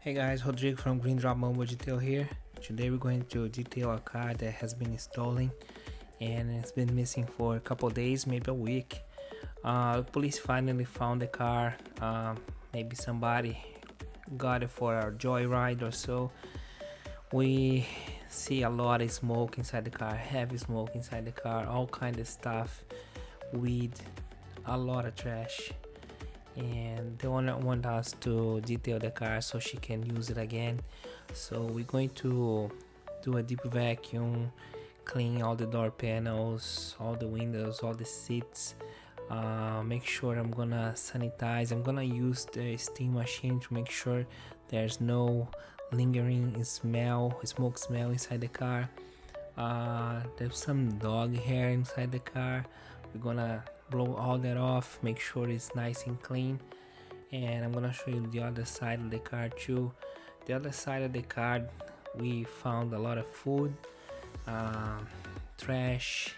Hey guys, Rodrigo from Green Drop Mobile Detail here. Today we're going to detail a car that has been stolen and it's been missing for a couple days, maybe a week. Police finally found the car. Maybe somebody got it for a joyride or so. We see a lot of smoke inside the car, heavy smoke inside the car, all kind of stuff, weed, a lot of trash. And the owner want us to detail the car so she can use it again. So we're going to do a deep vacuum, clean all the door panels, all the windows, all the seats. Make sure I'm gonna sanitize. I'm gonna use the steam machine to make sure there's no lingering smoke smell inside the car. There's some dog hair inside the car. We're gonna blow all that off, make sure it's nice and clean. And I'm gonna show you the other side of the car too. The other side of the car, we found a lot of food, trash,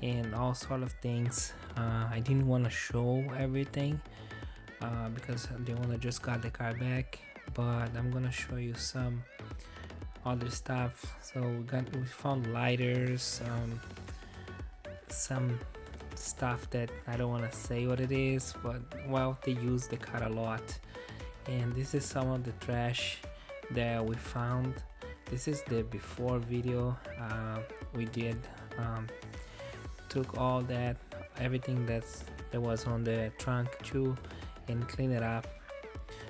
and all sort of things. I didn't want to show everything because the owner just got the car back, but I'm gonna show you some other stuff. So we found lighters, some stuff that I don't want to say what it is, but well, they use the car a lot. And this is some of the trash that we found. This is the before video. We did took all that, everything that was on the trunk too, and clean it up.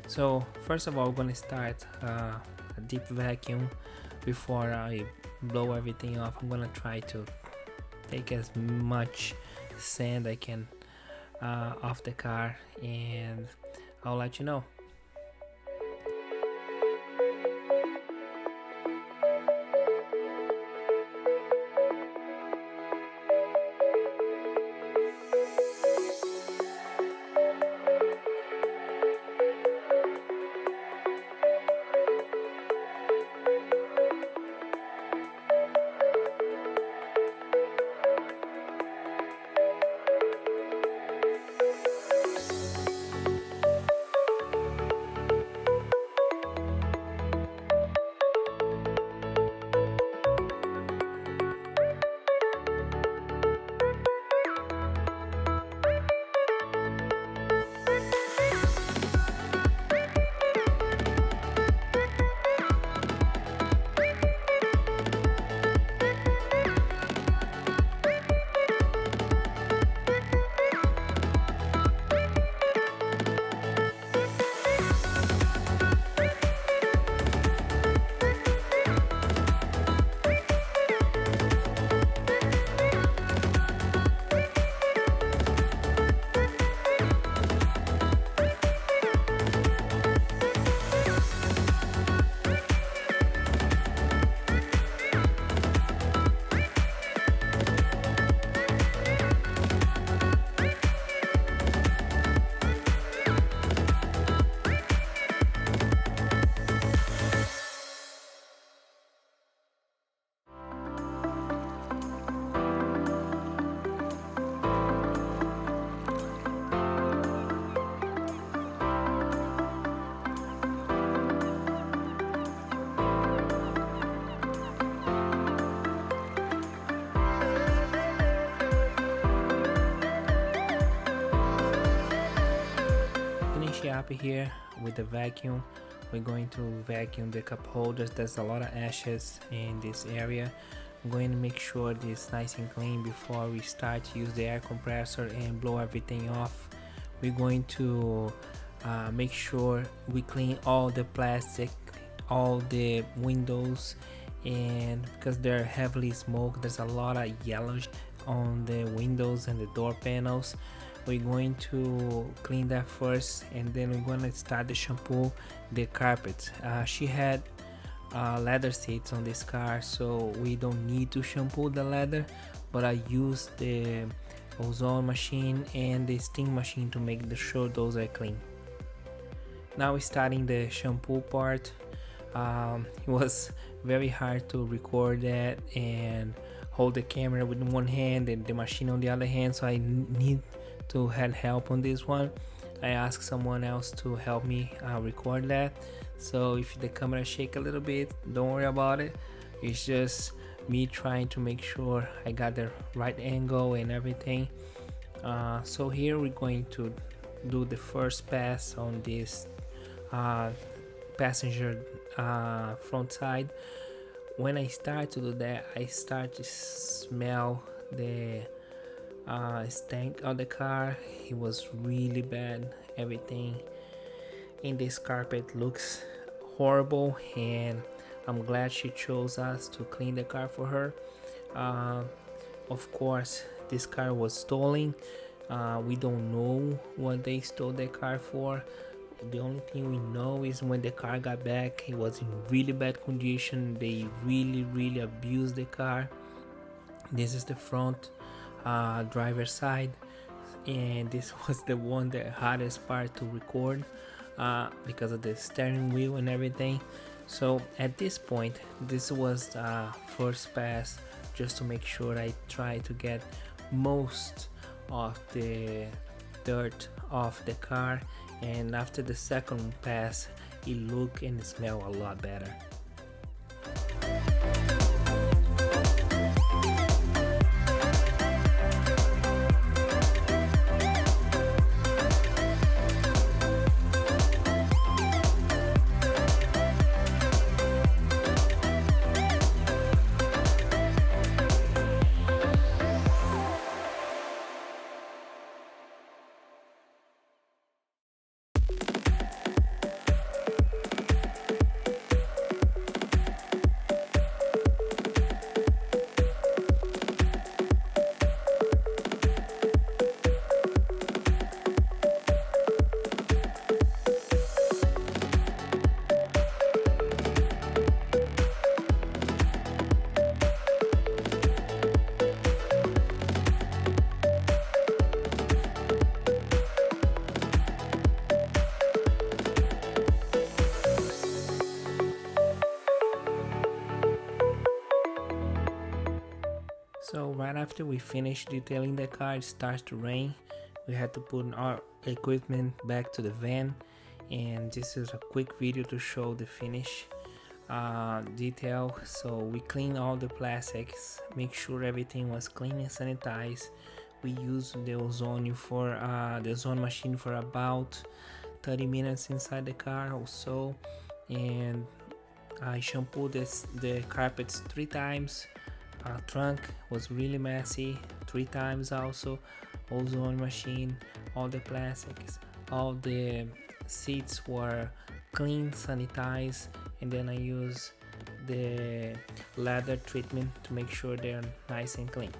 So first of all, we're gonna start a deep vacuum. Before I blow everything off, I'm gonna try to take as much sand I can off the car, and I'll let you know. Up here with the vacuum, we're going to vacuum the cup holders. There's a lot of ashes in this area. I'm going to make sure this is nice and clean before we start to use the air compressor and blow everything off. We're going to make sure we clean all the plastic, all the windows, and because they're heavily smoked, there's a lot of yellowish on the windows and the door panels. We're going to clean that first, and then we're gonna start to shampoo the carpet. She had leather seats on this car, so we don't need to shampoo the leather, but I used the ozone machine and the steam machine to make sure those are clean. Now we're starting the shampoo part. It was very hard to record that and hold the camera with one hand and the machine on the other hand, so I need to have help on this one. I asked someone else to help me record that. So if the camera shake a little bit, don't worry about it. It's just me trying to make sure I got the right angle and everything. So here we're going to do the first pass on this passenger front side. When I start to do that, I start to smell the stank on the car. It was really bad. Everything in this carpet looks horrible, and I'm glad she chose us to clean the car for her. Of course, this car was stolen. We don't know what they stole the car for. The only thing we know is when the car got back, it was in really bad condition. They really abused the car. This is the front driver side, and this was the hardest part to record because of the steering wheel and everything. So at this point, this was first pass, just to make sure I try to get most of the dirt off the car, and after the second pass it look and smell a lot better. So right after we finish detailing the car, it starts to rain. We had to put our equipment back to the van, and this is a quick video to show the finish detail. So we clean all the plastics, make sure everything was clean and sanitized. We used the ozone machine for about 30 minutes inside the car or so, and I shampooed the carpets 3 times. Trunk was really messy 3 times also. Ozone machine, all the plastics, all the seats were clean, sanitized, and then I use the leather treatment to make sure they're nice and clean.